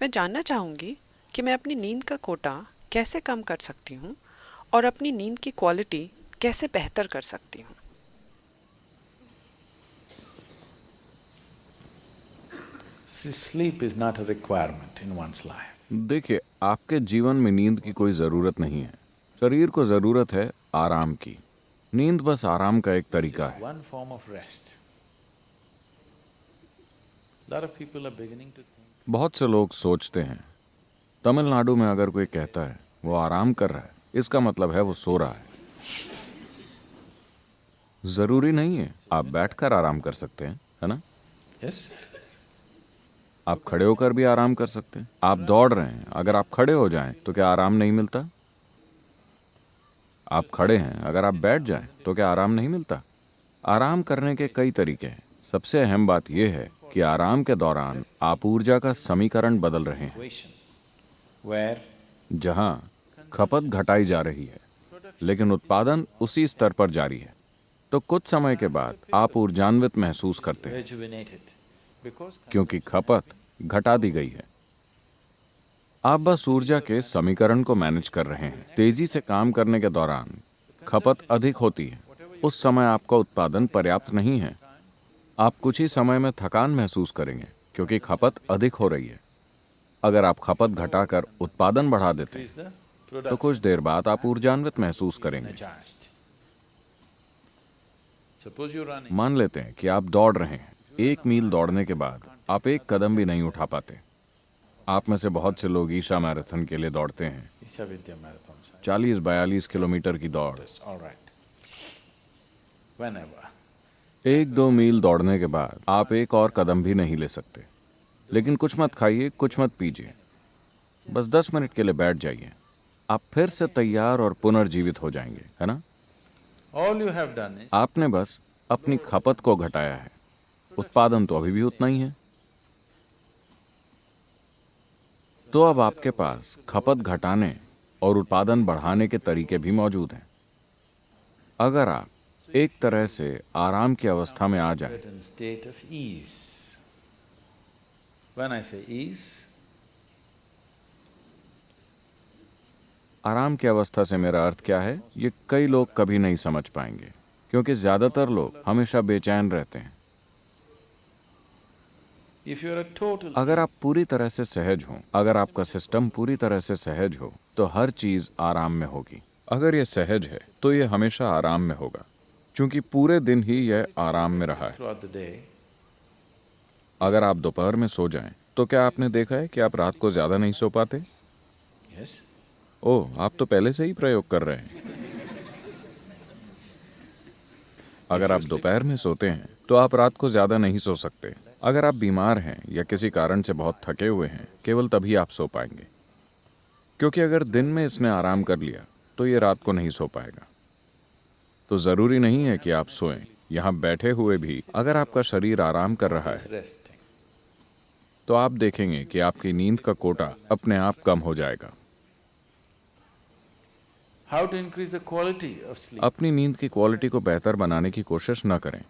मैं जानना चाहूँगी कि मैं अपनी नींद का कोटा कैसे कम कर सकती हूँ और अपनी नींद की क्वालिटी कैसे बेहतर कर सकती हूँ। See, sleep is not a requirement in one's life. देखिए, आपके जीवन में नींद की कोई ज़रूरत नहीं है। शरीर को ज़रूरत है आराम की। नींद बस आराम का एक तरीका Just है। one form of rest. Lot of people are beginning to think. बहुत से लोग सोचते हैं, तमिलनाडु में अगर कोई कहता है वो आराम कर रहा है, इसका मतलब है वो सो रहा है। ज़रूरी नहीं है, आप बैठकर आराम कर सकते हैं, है ना? Yes? आप खड़े होकर भी आराम कर सकते हैं। आप दौड़ रहे हैं, अगर आप खड़े हो जाएं तो क्या आराम नहीं मिलता? आप खड़े हैं, अगर आप बैठ जाएं तो क्या आराम नहीं मिलता? आराम करने के कई तरीके हैं। सबसे अहम बात यह है कि आराम के दौरान आप ऊर्जा का समीकरण बदल रहे हैं, Situation where जहां खपत घटाई जा रही है लेकिन उत्पादन उसी स्तर पर जारी है। तो कुछ समय के बाद आप ऊर्जान्वित महसूस करते हैं rejuvenated because क्योंकि खपत घटा दी गई है। आप बस ऊर्जा के समीकरण को मैनेज कर रहे हैं। तेजी से काम करने के दौरान खपत अधिक होती है। उस समय आपका उत्पादन पर्याप्त नहीं है। आप कुछ ही समय में थकान महसूस करेंगे क्योंकि खपत अधिक हो रही है। अगर आप खपत घटाकर उत्पादन बढ़ा देते increase हैं the तो कुछ देर बाद आप ऊर्जान्वित महसूस करेंगे। energized. Suppose you're running. मान लेते हैं कि आप दौड़ रहे हैं। 1 मील दौड़ने के बाद आप एक कदम भी नहीं उठा पाते। आप में से बहुत से लोग ईशा मैराथन के लिए दौड़ते हैं, Isha Vidya Marathon. 40-42 किलोमीटर की दौड़। All right. Whenever. 1-2 मील दौड़ने के बाद आप एक और कदम भी नहीं ले सकते। लेकिन कुछ मत खाइए, कुछ मत पीजिए, बस 10 मिनट के लिए बैठ जाइए। आप फिर से तैयार और पुनर्जीवित हो जाएंगे, है ना? All you have done is आपने बस अपनी खपत को घटाया है, उत्पादन तो अभी भी उतना ही है। तो अब आपके पास खपत घटाने और उत्पादन बढ़ाने के तरीके भी मौजूद हैं। अगर आप एक तरह से आराम की अवस्था में आ जाएं, certain state of ease. When I say ease, आराम की अवस्था से मेरा अर्थ क्या है, ये कई लोग कभी नहीं समझ पाएंगे क्योंकि ज्यादातर लोग हमेशा बेचैन रहते हैं। if you're a total अगर आप पूरी तरह से सहज हों, अगर आपका सिस्टम पूरी तरह से सहज हो, तो हर चीज आराम में होगी। अगर ये सहज है तो ये हमेशा आराम में होगा, क्योंकि पूरे दिन ही यह आराम में रहा है। throughout the day, अगर आप दोपहर में सो जाएं, तो क्या आपने देखा है कि आप रात को ज्यादा नहीं सो पाते? yes, ओह, आप तो पहले से ही प्रयोग कर रहे हैं। अगर आप दोपहर में सोते हैं तो आप रात को ज्यादा नहीं सो सकते। अगर आप बीमार हैं या किसी कारण से बहुत थके हुए हैं, केवल तभी आप सो पाएंगे, क्योंकि अगर दिन में इसने आराम कर लिया तो ये रात को नहीं सो पाएगा। तो जरूरी नहीं है कि आप सोएं। यहाँ बैठे हुए भी अगर आपका शरीर आराम कर रहा है resting. तो आप देखेंगे कि आपकी नींद का कोटा अपने आप कम हो जाएगा। How to increase the quality of sleep? अपनी नींद की क्वालिटी को बेहतर बनाने की कोशिश न करें।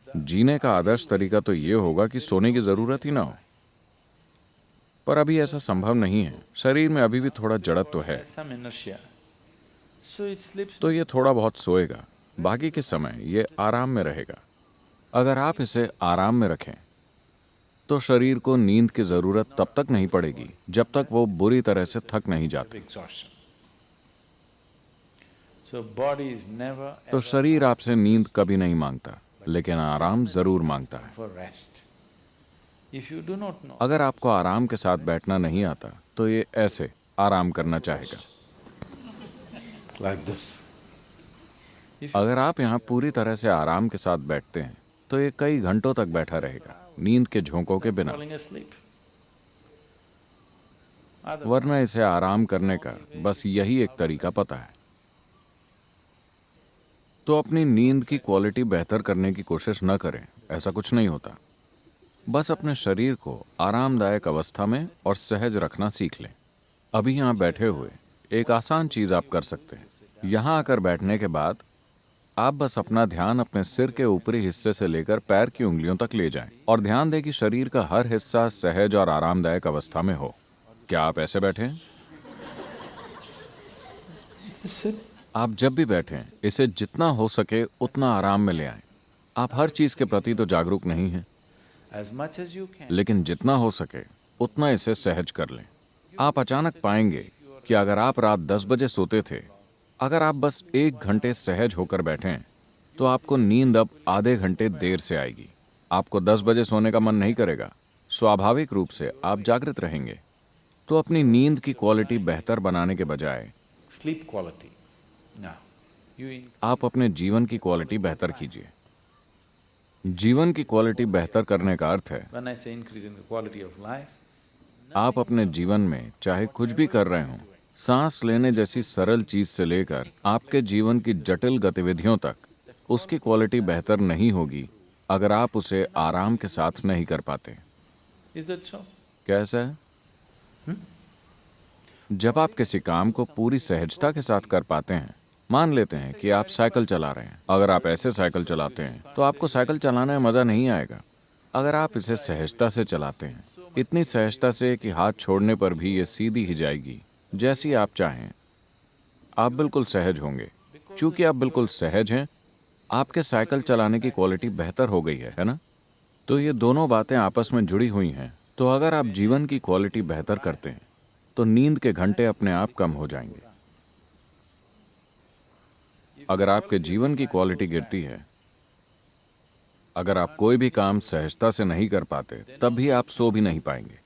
जीने का आदर्श तरीका तो ये होगा कि सोने की जरूरत ही ना हो, पर अभी ऐसा संभव नहीं है। शरीर में अभी भी थोड़ा जड़त्व तो है, Some inertia. So it sleeps. तो ये थोड़ा बहुत सोएगा, बाकी के समय ये आराम में रहेगा। अगर आप इसे आराम में रखें तो शरीर को नींद की जरूरत तब तक नहीं पड़ेगी जब तक वो बुरी तरह से थक नहीं जाता। Exhaustion. So body is never तो ever शरीर आपसे नींद कभी नहीं मांगता, लेकिन आराम जरूर मांगता है। for rest. If you do not know, अगर आपको आराम के साथ बैठना नहीं आता तो ये ऐसे आराम करना चाहेगा। like this. अगर आप यहाँ पूरी तरह से आराम के साथ बैठते हैं तो ये कई घंटों तक बैठा रहेगा, नींद के झोंकों के बिना। Falling asleep. वरना इसे आराम करने का बस यही एक तरीका पता है। तो अपनी नींद की क्वालिटी बेहतर करने की कोशिश न करें, ऐसा कुछ नहीं होता। बस अपने शरीर को आरामदायक अवस्था में और सहज रखना सीख लें। अभी यहाँ बैठे हुए एक आसान चीज आप कर सकते हैं। यहाँ आकर बैठने के बाद आप बस अपना ध्यान अपने सिर के ऊपरी हिस्से से लेकर पैर की उंगलियों तक ले जाएं और ध्यान दें कि शरीर का हर हिस्सा सहज और आरामदायक अवस्था में हो। क्या आप ऐसे बैठे हैं? Sit. आप जब भी बैठें, इसे जितना हो सके उतना आराम में ले आएं। आप हर चीज के प्रति तो जागरूक नहीं हैं, As much as you can. लेकिन जितना हो सके उतना इसे सहज कर लें। आप अचानक पाएंगे कि अगर आप रात 10 बजे सोते थे, अगर आप बस 1 घंटे सहज होकर बैठें, तो आपको नींद अब आधे घंटे देर से आएगी। आपको 10 बजे सोने का मन नहीं करेगा, स्वाभाविक रूप से आप जागृत रहेंगे। तो अपनी नींद की क्वालिटी बेहतर बनाने के बजाय Sleep quality. Now, you आप अपने जीवन की क्वालिटी बेहतर कीजिए। जीवन की क्वालिटी बेहतर करने का अर्थ है when I say increasing the quality of life, आप अपने जीवन में चाहे कुछ भी कर रहे हों, सांस लेने जैसी सरल चीज से लेकर आपके जीवन की जटिल गतिविधियों तक, उसकी क्वालिटी बेहतर नहीं होगी अगर आप उसे आराम के साथ नहीं कर पाते। is that so? कैसा है? जब आप किसी काम को पूरी सहजता के साथ कर पाते हैं, मान लेते हैं कि आप साइकिल चला रहे हैं। अगर आप ऐसे साइकिल चलाते हैं तो आपको साइकिल चलाने में मजा नहीं आएगा। अगर आप इसे सहजता से चलाते हैं, इतनी सहजता से कि हाथ छोड़ने पर भी ये सीधी ही जाएगी जैसी आप चाहें, आप बिल्कुल सहज होंगे। चूंकि आप बिल्कुल सहज हैं, आपके साइकिल चलाने की क्वालिटी बेहतर हो गई है ना? तो ये दोनों बातें आपस में जुड़ी हुई हैं। तो अगर आप जीवन की क्वालिटी बेहतर करते हैं, तो नींद के घंटे अपने आप कम हो जाएंगे। अगर आपके जीवन की क्वालिटी गिरती है, अगर आप कोई भी काम सहजता से नहीं कर पाते, तब भी आप सो भी नहीं पाएंगे।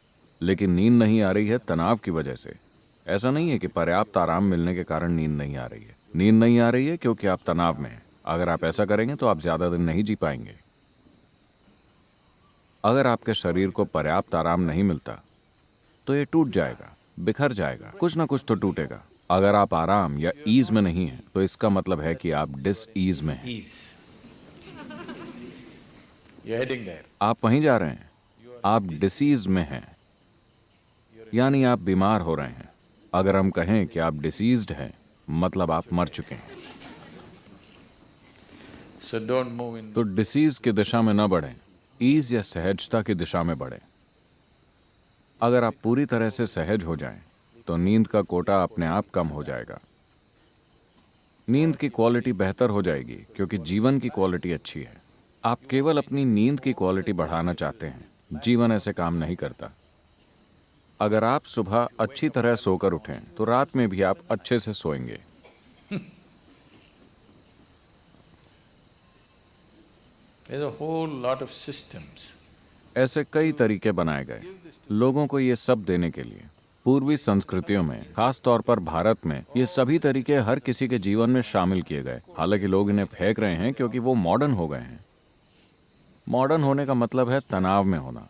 लेकिन नींद नहीं आ रही है तनाव की वजह से। ऐसा नहीं है कि पर्याप्त आराम मिलने के कारण नींद नहीं आ रही है। नींद नहीं आ रही है क्योंकि आप तनाव में हैं। अगर आप ऐसा करेंगे तो आप ज्यादा दिन नहीं जी पाएंगे। अगर आपके शरीर को पर्याप्त आराम नहीं मिलता, तो ये टूट जाएगा, बिखर जाएगा, कुछ ना कुछ तो टूटेगा। अगर आप आराम या ईज में नहीं हैं, तो इसका मतलब है कि आप डिस ईज में हैं। Ease. You're heading there. आप वहीं जा रहे हैं, आप डिसीज में हैं, यानी आप बीमार हो रहे हैं। अगर हम कहें कि आप डिसीज्ड हैं, मतलब आप मर चुके हैं। So don't move in. तो डिसीज की दिशा में न बढ़ें, ईज या सहजता की दिशा में बढ़ें। अगर आप पूरी तरह से सहज हो जाएं, तो नींद का कोटा अपने आप कम हो जाएगा। नींद की क्वालिटी बेहतर हो जाएगी क्योंकि जीवन की क्वालिटी अच्छी है। आप केवल अपनी नींद की क्वालिटी बढ़ाना चाहते हैं। जीवन ऐसे काम नहीं करता। अगर आप सुबह अच्छी तरह सोकर उठें, तो रात में भी आप अच्छे से सोएंगे। There's a whole lot of systems. ऐसे कई तरीके बनाए गए लोगों को ये सब देने के लिए। पूर्वी संस्कृतियों में, खास तौर पर भारत में, ये सभी तरीके हर किसी के जीवन में शामिल किए गए। हालांकि लोग इन्हें फेंक रहे हैं क्योंकि वो मॉडर्न हो गए हैं। मॉडर्न होने का मतलब है तनाव में होना,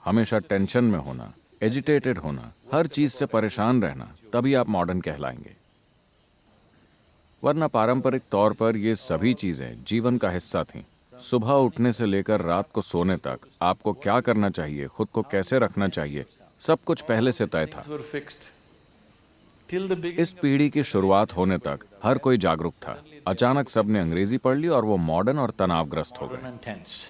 हमेशा टेंशन में होना, एजिटेटेड होना, हर चीज से परेशान रहना, तभी आप मॉडर्न कहलाएंगे। वरना पारंपरिक तौर पर ये सभी चीजें जीवन का हिस्सा थीं। सुबह उठने से लेकर रात को सोने तक आपको क्या करना चाहिए, खुद को कैसे रखना चाहिए, सब कुछ पहले से तय था। Things were fixed. Till the beginning. इस पीढ़ी की शुरुआत होने तक हर कोई जागरूक था। अचानक सबने अंग्रेजी पढ़ ली और वो मॉडर्न और तनावग्रस्त हो गए। And tense.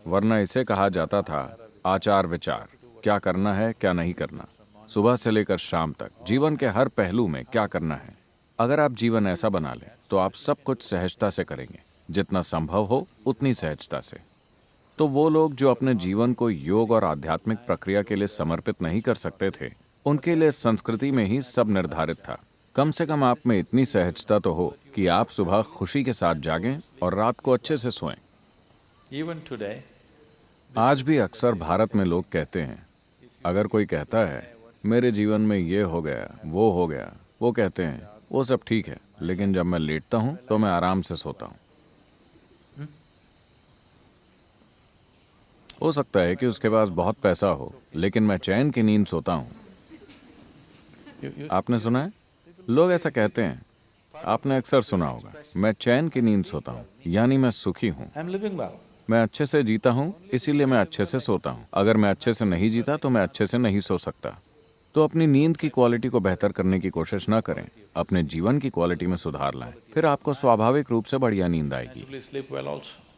वरना इसे कहा जाता था आचार विचार, क्या करना है क्या नहीं करना, सुबह से लेकर शाम तक जीवन के हर पहलू में क्या करना है। अगर आप जीवन ऐसा बना लें, तो आप सब कुछ सहजता से करेंगे, जितना संभव हो उतनी सहजता से। तो वो लोग जो अपने जीवन को योग और आध्यात्मिक प्रक्रिया के लिए समर्पित नहीं कर सकते थे, उनके लिए संस्कृति में ही सब निर्धारित था। कम से कम आप में इतनी सहजता तो हो कि आप सुबह खुशी के साथ जागें और रात को अच्छे से सोएं। Even today, आज भी अक्सर भारत में लोग कहते हैं, अगर कोई कहता है मेरे जीवन में ये हो गया वो हो गया, वो कहते हैं वो सब ठीक है, लेकिन जब मैं लेटता हूं तो मैं आराम से सोता हूं। हो सकता है कि उसके पास बहुत पैसा हो, लेकिन मैं चैन की नींद सोता हूं। आपने सुना है? लोग ऐसा कहते हैं। आपने अक्सर सुना होगा, मैं चैन की नींद सोता हूं, यानी मैं सुखी हूं। I'm living well. मैं अच्छे से जीता हूं, इसीलिए मैं अच्छे से सोता हूं। अगर मैं अच्छे से नहीं जीता तो मैं अच्छे से नहीं सो सकता। तो अपनी नींद की क्वालिटी को बेहतर करने की कोशिश न करें, अपने जीवन की क्वालिटी में सुधार लाएं, फिर आपको स्वाभाविक रूप से बढ़िया नींद आएगी। Naturally sleep well also.